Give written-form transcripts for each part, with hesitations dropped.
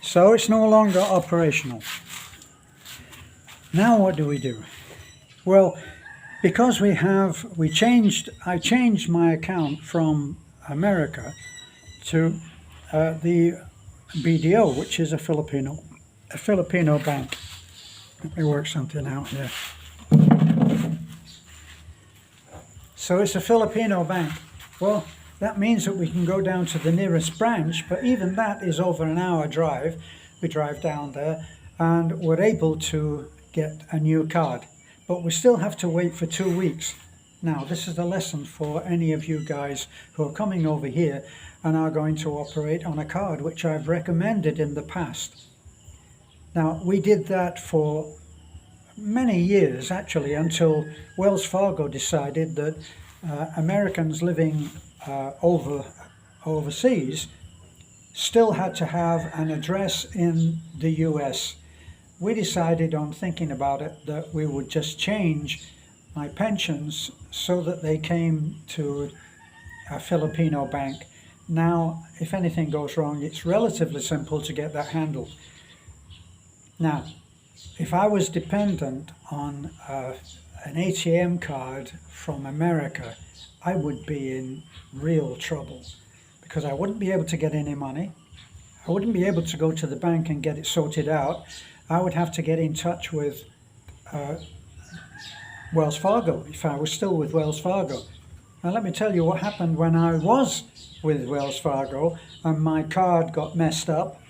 So it's no longer operational. Now what do? Well, because I changed my account from America to the BDO, which is a Filipino bank. Let me work something out here. So it's a Filipino bank. Well, that means that we can go down to the nearest branch, but even that is over an hour drive. We drive down there and we're able to get a new card, but we still have to wait for 2 weeks. Now, this is a lesson for any of you guys who are coming over here and are going to operate on a card, which I've recommended in the past. Now, we did that for many years, actually, until Wells Fargo decided that Americans living overseas still had to have an address in the US. We decided, on thinking about it, that we would just change my pensions so that they came to a Filipino bank. Now, if anything goes wrong, it's relatively simple to get that handled. Now, if I was dependent on an ATM card from America, I would be in real trouble, because I wouldn't be able to get any money. I wouldn't be able to go to the bank and get it sorted out. I would have to get in touch with Wells Fargo if I was still with Wells Fargo. Now let me tell you what happened when I was with Wells Fargo and my card got messed up.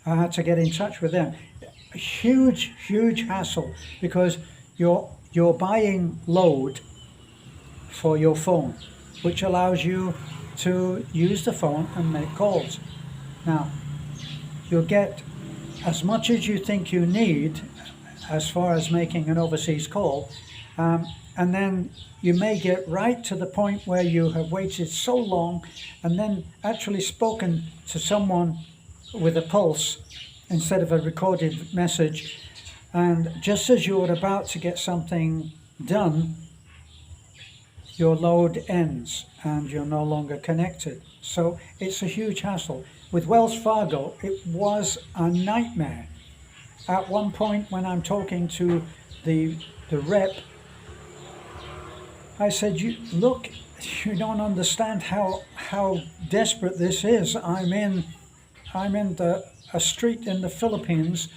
I had to get in touch with them. A huge hassle, because you're buying load for your phone, which allows you to use the phone and make calls. Now, you'll get as much as you think you need as far as making an overseas call, and then you may get right to the point where you have waited so long and then actually spoken to someone with a pulse instead of a recorded message, and just as you're about to get something done, your load ends and you're no longer connected. So it's a huge hassle. With Wells Fargo, it was a nightmare. At one point, when I'm talking to the rep, I said, you don't understand how desperate this is. I'm in a street in the Philippines,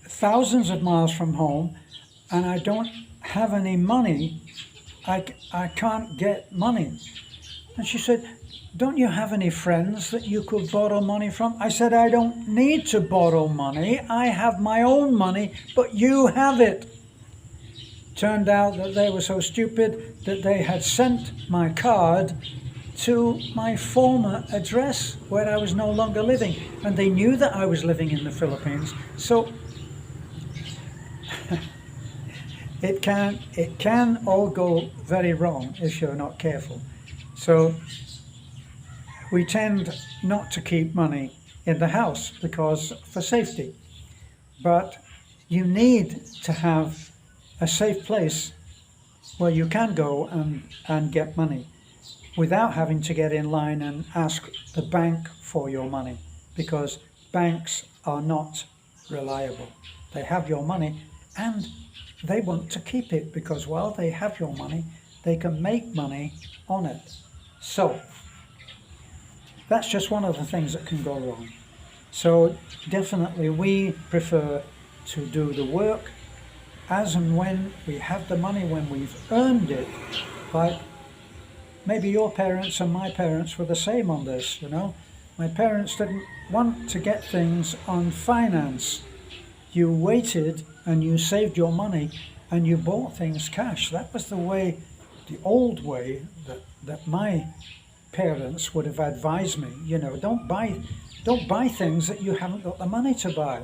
thousands of miles from home, and I don't have any money. I can't get money. And she said, don't you have any friends that you could borrow money from? I said, I don't need to borrow money. I have my own money, but you have it. Turned out that they were so stupid that they had sent my card to my former address where I was no longer living, and they knew that I was living in the Philippines. So it can all go very wrong if you're not careful. So we tend not to keep money in the house because for safety, but you need to have a safe place where you can go and get money without having to get in line and ask the bank for your money, because banks are not reliable. They have your money and they want to keep it, because while they have your money, they can make money on it. So that's just one of the things that can go wrong. So definitely we prefer to do the work as and when we have the money, when we've earned it. But maybe your parents and my parents were the same on this, you know. My parents didn't want to get things on finance. You waited and you saved your money and you bought things cash. That was the way, the old way that my parents would have advised me. You know, don't buy things that you haven't got the money to buy.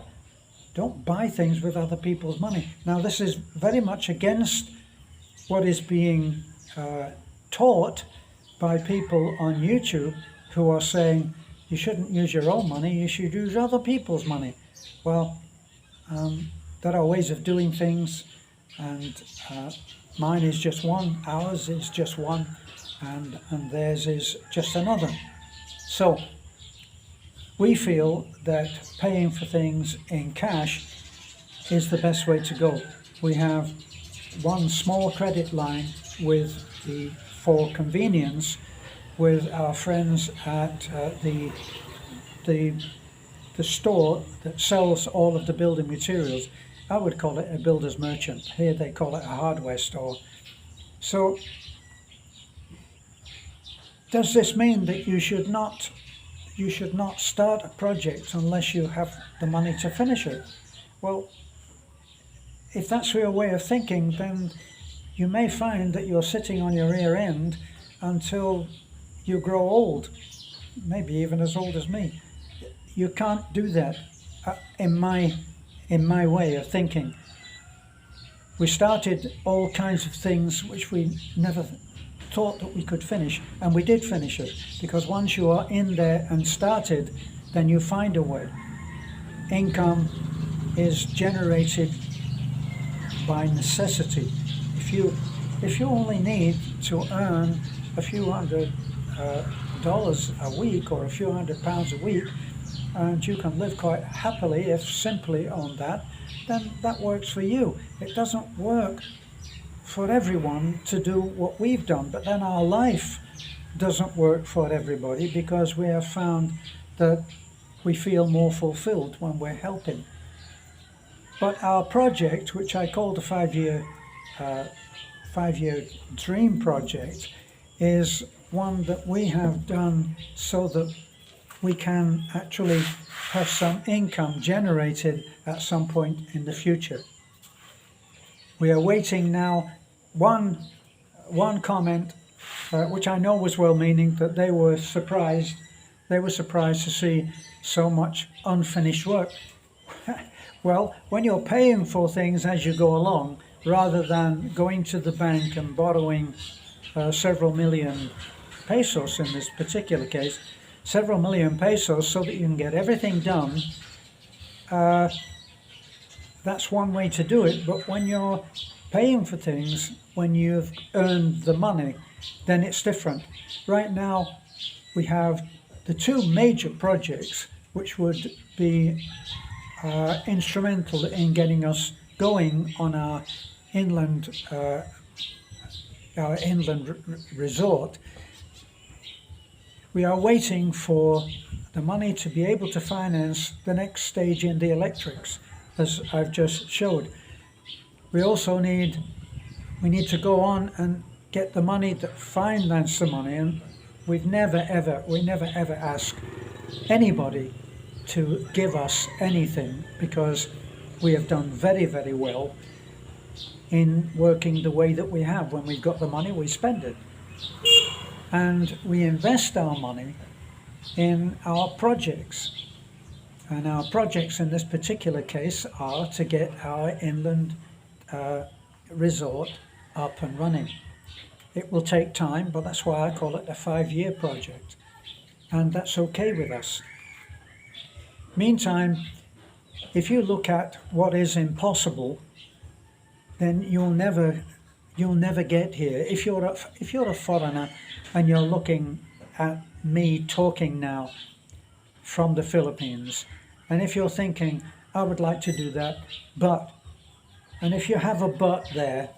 Don't buy things with other people's money. Now, this is very much against what is being taught by people on YouTube who are saying you shouldn't use your own money, you should use other people's money. Well, there are ways of doing things, and mine is just one, ours is just one, and theirs is just another. So we feel that paying for things in cash is the best way to go. We have one small credit line for convenience with our friends at the store that sells all of the building materials. I would call it a builder's merchant. Here they call it a hardware store. So does this mean that you should not start a project unless you have the money to finish it? Well, if that's your way of thinking, then you may find that you're sitting on your rear end until you grow old, maybe even as old as me. You can't do that in my way of thinking. We started all kinds of things which we never thought that we could finish, and we did finish it, because once you are in there and started, then you find a way. Income is generated by necessity. If you only need to earn a few $100 a week or a few £100 a week, and you can live quite happily, if simply on that, then that works for you. It doesn't work for everyone to do what we've done, but then our life doesn't work for everybody, because we have found that we feel more fulfilled when we're helping. But our project, which I call the five-year dream project, is one that we have done so that we can actually have some income generated at some point in the future. We are waiting now. One comment, which I know was well-meaning, that they were surprised to see so much unfinished work. Well, when you're paying for things as you go along, rather than going to the bank and borrowing several million pesos in this particular case, several million pesos so that you can get everything done, that's one way to do it. But when you're paying for things, when you've earned the money, then it's different. Right now, we have the two major projects which would be instrumental in getting us going on our inland resort. We are waiting for the money to be able to finance the next stage in the electrics, as I've just showed. We also need to go on and get the money to finance the money, and we never ever ask anybody to give us anything, because we have done very, very well in working the way that we have. When we've got the money, we spend it, and we invest our money in our projects. And our projects in this particular case are to get our inland resort up and running. It will take time, but that's why I call it a 5-year project, and that's okay with us. Meantime, if you look at what is impossible, then you'll never get here. If you're a foreigner and you're looking at me talking now from the Philippines, and if you're thinking, I would like to do that, but, and if you have a but there,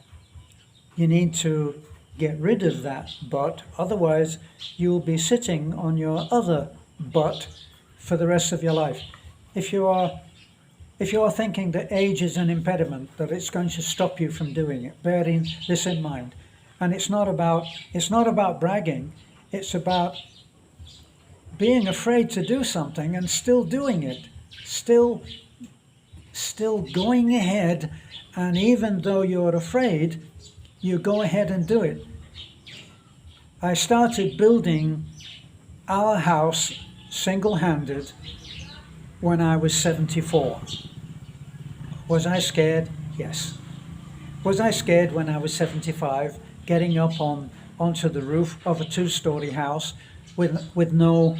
you need to get rid of that but, otherwise you'll be sitting on your other but for the rest of your life. If you are thinking that age is an impediment, that it's going to stop you from doing it, bearing this in mind. And it's not about bragging, it's about being afraid to do something and still doing it, still going ahead, and even though you're afraid, you go ahead and do it. I started building our house single-handed when I was 74. Was I scared? Yes. Was I scared when I was 75, getting up onto the roof of a 2-story house with no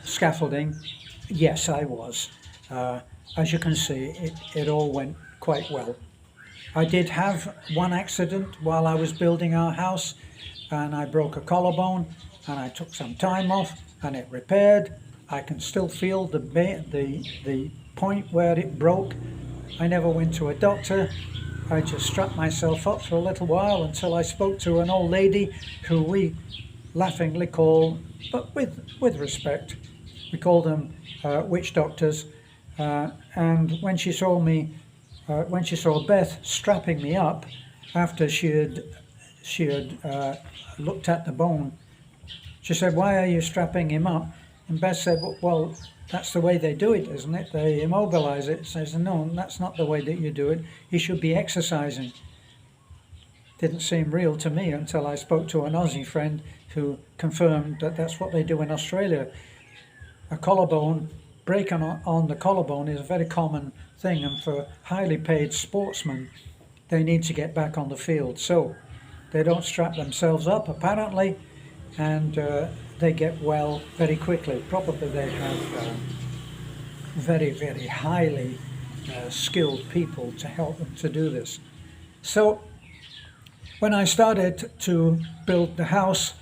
scaffolding? Yes, I was. As you can see, it all went quite well. I did have one accident while I was building our house, and I broke a collarbone, and I took some time off, and it repaired, I can still feel the point where it broke. I never went to a doctor. I just strapped myself up for a little while until I spoke to an old lady who we laughingly call, but with respect, we call them witch doctors. And when she saw Beth strapping me up after she had looked at the bone, she said, "Why are you strapping him up?" And Beth said, "Well, that's the way they do it, isn't it? They immobilize it." Says, "No, that's not the way that you do it. He should be exercising." Didn't seem real to me until I spoke to an Aussie friend who confirmed that that's what they do in Australia. A collarbone, break on the collarbone is a very common thing, and for highly paid sportsmen, they need to get back on the field. So they don't strap themselves up, apparently, and they get well very quickly. Probably they have very, very highly skilled people to help them to do this. So when I started to build the house,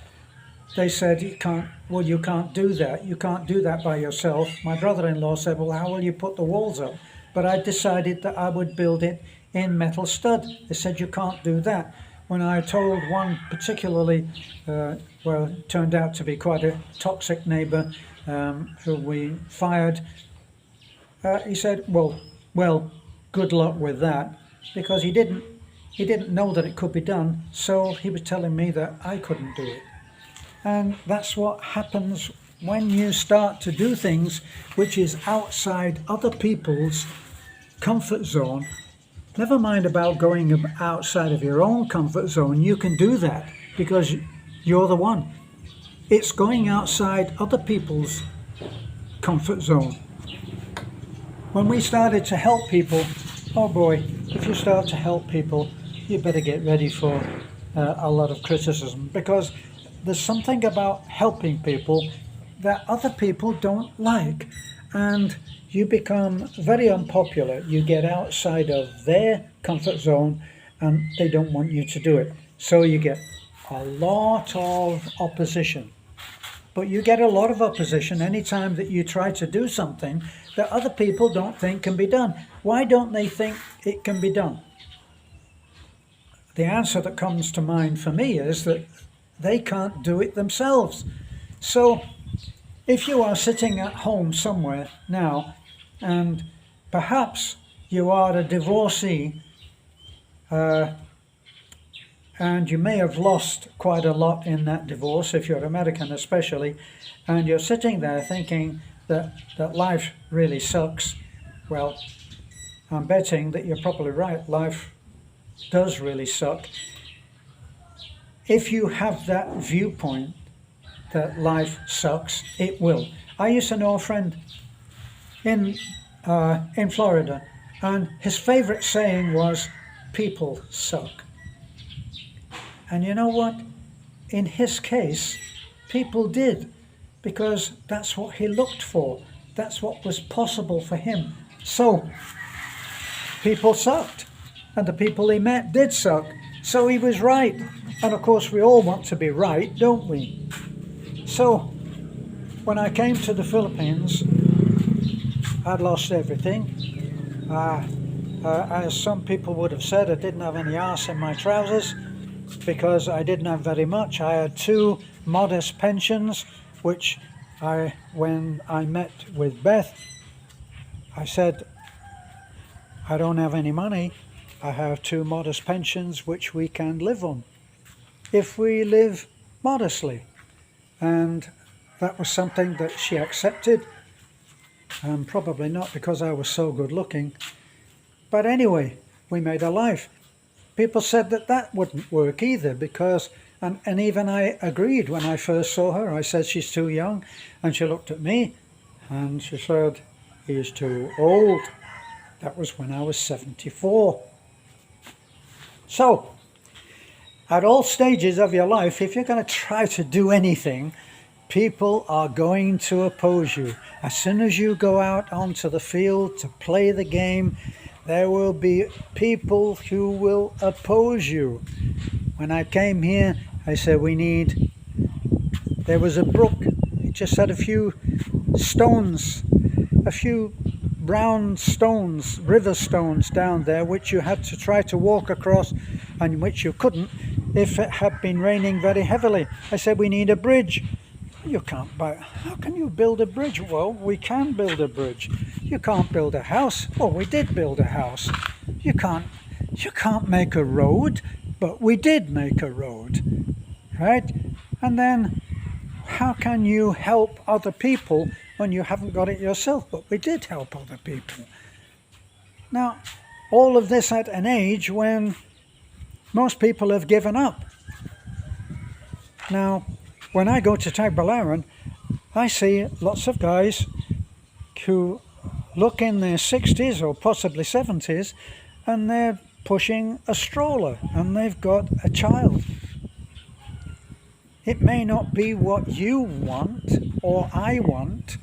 they said, you can't do that. You can't do that by yourself. My brother-in-law said, "Well, how will you put the walls up?" But I decided that I would build it in metal stud. They said, "You can't do that." When I told one particularly, turned out to be quite a toxic neighbour who we fired, he said, well, good luck with that, because he didn't know that it could be done, so he was telling me that I couldn't do it. And that's what happens when you start to do things which is outside other people's comfort zone. Never mind about going outside of your own comfort zone. You can do that because you're the one. It's going outside other people's comfort zone. When we started to help people, oh boy, if you start to help people, you better get ready for a lot of criticism, because there's something about helping people that other people don't like, and you become very unpopular. You get outside of their comfort zone and they don't want you to do it. So you get a lot of opposition. But you get a lot of opposition anytime that you try to do something that other people don't think can be done. Why don't they think it can be done? The answer that comes to mind for me is that they can't do it themselves. So if you are sitting at home somewhere now, and perhaps you are a divorcee, and you may have lost quite a lot in that divorce, if you're American especially, and you're sitting there thinking that life really sucks. Well, I'm betting that you're probably right. Life does really suck. If you have that viewpoint that life sucks, it will. I used to know a friend in Florida, and his favorite saying was, "People suck." And you know what? In his case, people did, because that's what he looked for. That's what was possible for him. So people sucked, and the people he met did suck. So he was right. And of course, we all want to be right, don't we? So when I came to the Philippines, I'd lost everything. As some people would have said, I didn't have any arse in my trousers, because I didn't have very much. I had 2 modest pensions, which when I met with Beth, I said, "I don't have any money. I have 2 modest pensions which we can live on, if we live modestly." And that was something that she accepted. Probably not because I was so good looking. But anyway, we made a life. People said that wouldn't work either, because, and even I agreed when I first saw her. I said, "She's too young." And she looked at me and she said, "He's too old." That was when I was 74. So, at all stages of your life, if you're going to try to do anything, people are going to oppose you. As soon as you go out onto the field to play the game, there will be people who will oppose you. When I came here, I said there was a brook. It just had a few stones, a few brown stones, river stones down there, which you had to try to walk across, and which you couldn't if it had been raining very heavily. I said, we need a bridge. You can't buy. How can you build a bridge? Well, we can build a bridge. You can't build a house. Well, we did build a house. You can't make a road, but we did make a road, right? And then how can you help other people when you haven't got it yourself? But we did help other people. Now, all of this at an age when most people have given up. Now, when I go to Tagbilaran, I see lots of guys who look in their 60s or possibly 70s, and they're pushing a stroller and they've got a child. It may not be what you want or I want,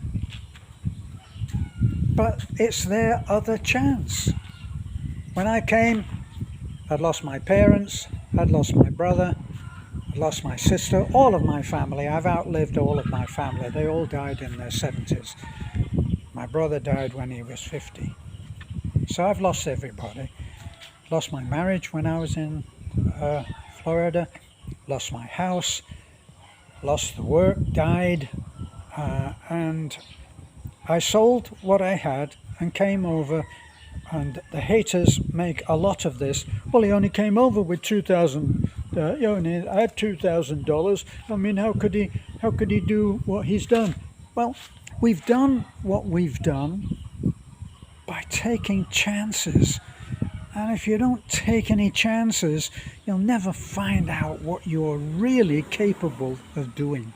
but it's their other chance. When I came, I'd lost my parents, I'd lost my brother, I'd lost my sister, all of my family. I've outlived all of my family. They all died in their 70s. My brother died when he was 50. So I've lost everybody. Lost my marriage when I was in Florida, lost my house, lost the work, died, and I sold what I had and came over, and the haters make a lot of this. Well, he only came over with $2,000. He only had $2,000. I mean, how could he do what he's done? Well, we've done what we've done by taking chances. And if you don't take any chances, you'll never find out what you're really capable of doing.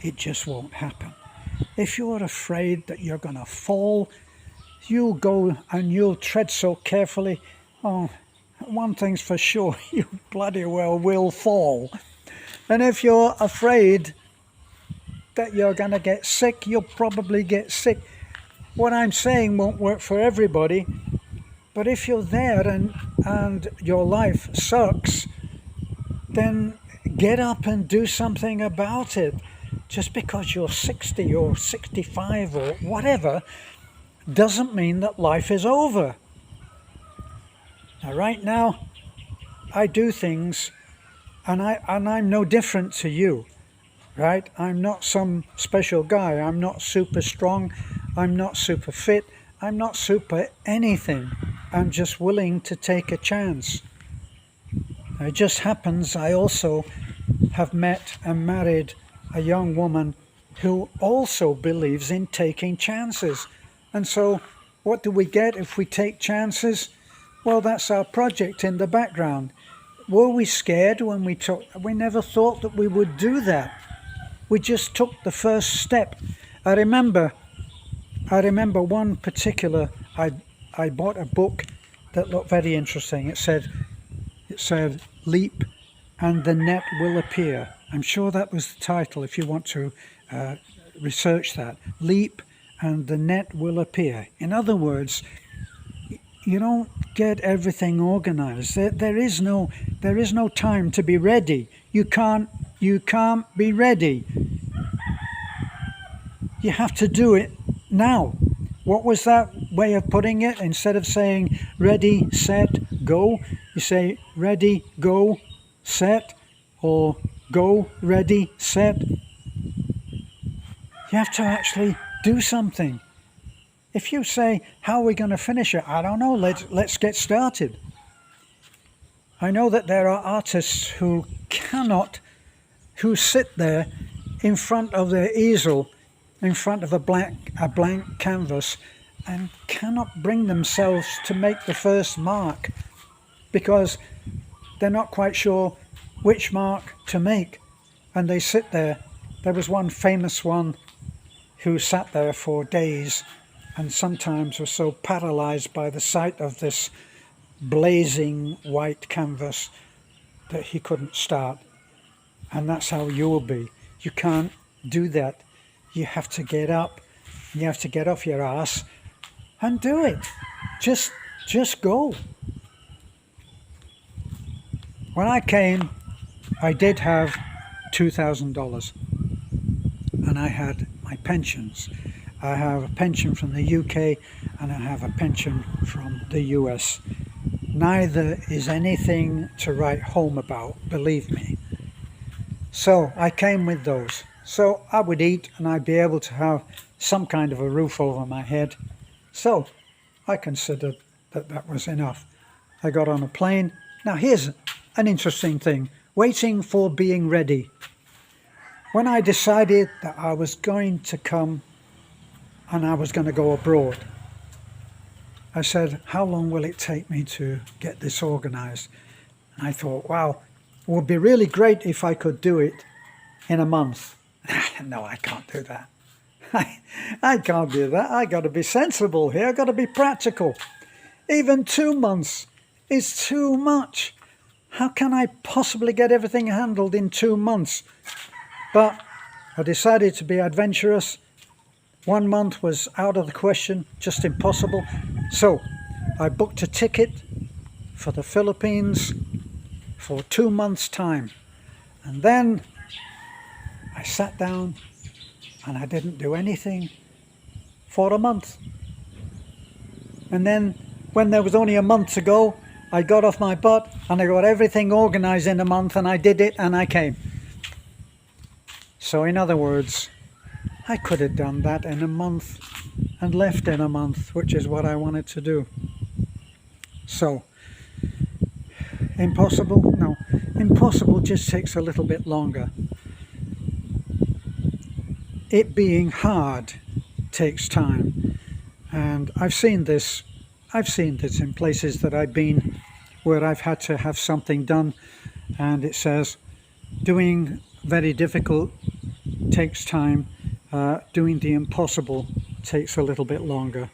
It just won't happen. If you're afraid that you're going to fall, you'll go and you'll tread so carefully. Oh, one thing's for sure, you bloody well will fall. And if you're afraid that you're going to get sick, you'll probably get sick. What I'm saying won't work for everybody. But if you're there and your life sucks, then get up and do something about it. Just because you're 60 or 65 or whatever doesn't mean that life is over. Now, right now, I do things, and I'm no different to you, right? I'm not some special guy. I'm not super strong. I'm not super fit. I'm not super anything. I'm just willing to take a chance. It just happens I also have met and married a young woman who also believes in taking chances. And so what do we get if we take chances? Well, that's our project in the background. Were we scared when we took? We never thought that we would do that. We just took the first step. I remember one particular, I bought a book that looked very interesting. It said, Leap and the Net Will Appear. I'm sure that was the title if you want to research that. Leap and the Net Will Appear. In other words, you don't get everything organized. There is no time to be ready. You can't be ready. You have to do it now. What was that way of putting it? Instead of saying ready, set, go, you say ready, go, set, or go, ready, set. You have to actually do something. If you say, how are we going to finish it? I don't know, let's get started. I know that there are artists who sit there in front of their easel, in front of a blank canvas, and cannot bring themselves to make the first mark because they're not quite sure which mark to make. And they sit there. There was one famous one who sat there for days and sometimes was so paralyzed by the sight of this blazing white canvas that he couldn't start. And that's how you will be. You can't do that. You have to get up. You have to get off your ass and do it. Just go. When I came, I did have $2,000. And I had my pensions. I have a pension from the UK and I have a pension from the US. Neither is anything to write home about, believe me. So I came with those. So I would eat and I'd be able to have some kind of a roof over my head. So I considered that that was enough. I got on a plane. Now here's an interesting thing, waiting for being ready. When I decided that I was going to come and I was going to go abroad, I said, how long will it take me to get this organized? And I thought, wow, it would be really great if I could do it in a month. No, I can't do that. I can't do that. I got to be sensible here. I got to be practical. Even 2 months is too much. How can I possibly get everything handled in 2 months? But I decided to be adventurous. 1 month was out of the question, just impossible. So I booked a ticket for the Philippines for 2 months' time. And then I sat down and I didn't do anything for a month. And then when there was only a month to go, I got off my butt and I got everything organized in a month, and I did it and I came. So in other words, I could have done that in a month and left in a month, which is what I wanted to do. So, impossible? No. Impossible just takes a little bit longer. It being hard takes time. And I've seen this in places that I've been where I've had to have something done, and it says doing very difficult takes time, doing the impossible takes a little bit longer.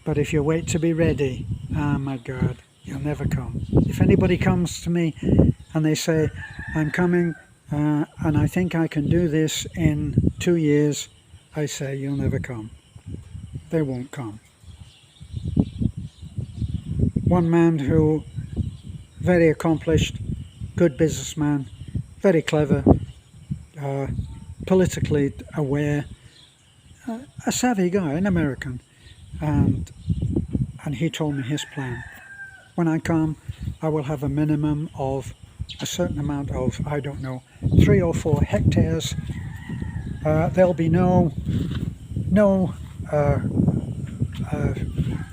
But if you wait to be ready, oh my God, you'll never come. If anybody comes to me and they say, I'm coming and I think I can do this in 2 years, I say, you'll never come. They won't come. One man who, very accomplished, good businessman, very clever, politically aware, a savvy guy, an American, and he told me his plan. When I come, I will have a minimum of a certain amount of, I don't know, 3 or 4 hectares. There'll be no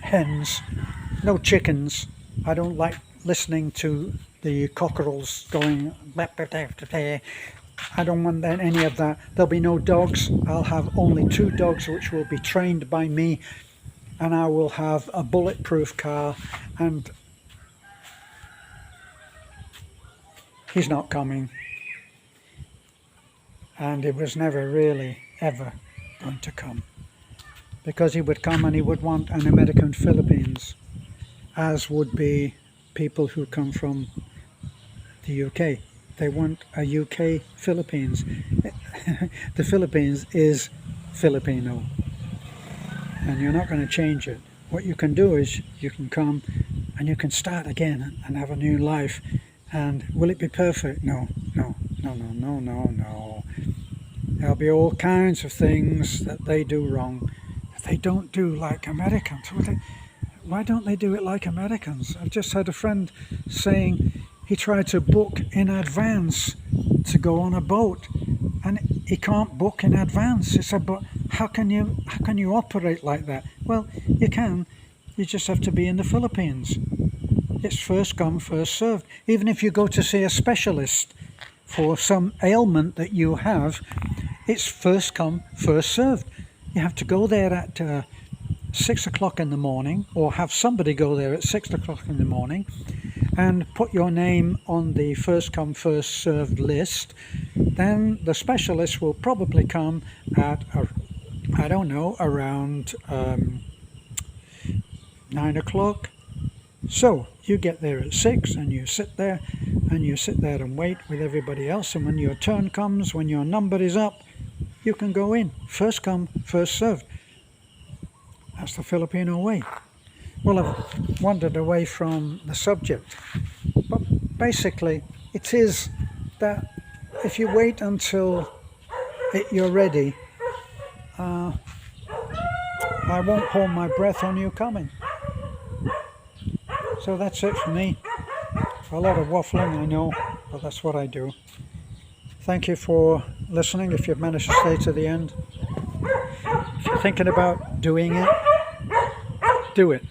hens, no chickens. I don't like listening to the cockerels going. I don't want any of that. There'll be no dogs. I'll have only 2 dogs which will be trained by me, and I will have a bulletproof car. And he's not coming, and he was never really ever going to come, because he would come and he would want an American Philippines, as would be people who come from the UK. They want a UK Philippines. The Philippines is Filipino, and you're not going to change it. What you can do is you can come and you can start again and have a new life. And will it be perfect? No. There'll be all kinds of things that they do wrong. They don't do like Americans. Why don't they do it like Americans? I've just had a friend saying he tried to book in advance to go on a boat, and he can't book in advance. He said, but how can you operate like that? Well, you can. You just have to be in the Philippines. It's first come, first served. Even if you go to see a specialist for some ailment that you have, it's first come, first served. You have to go there at 6 o'clock in the morning, or have somebody go there at 6 o'clock in the morning and put your name on the first come, first served list. Then the specialist will probably come at, I don't know, around 9 o'clock. So you get there at 6 and you sit there and wait with everybody else, and when your turn comes, when your number is up, you can go in. First come, first served. That's the Filipino way. Well, I've wandered away from the subject, but basically it is that if you wait until you're ready, I won't hold my breath on you coming. So that's it for me. A lot of waffling, I know, but that's what I do. Thank you for listening if you've managed to stay to the end. If you're thinking about doing it, do it.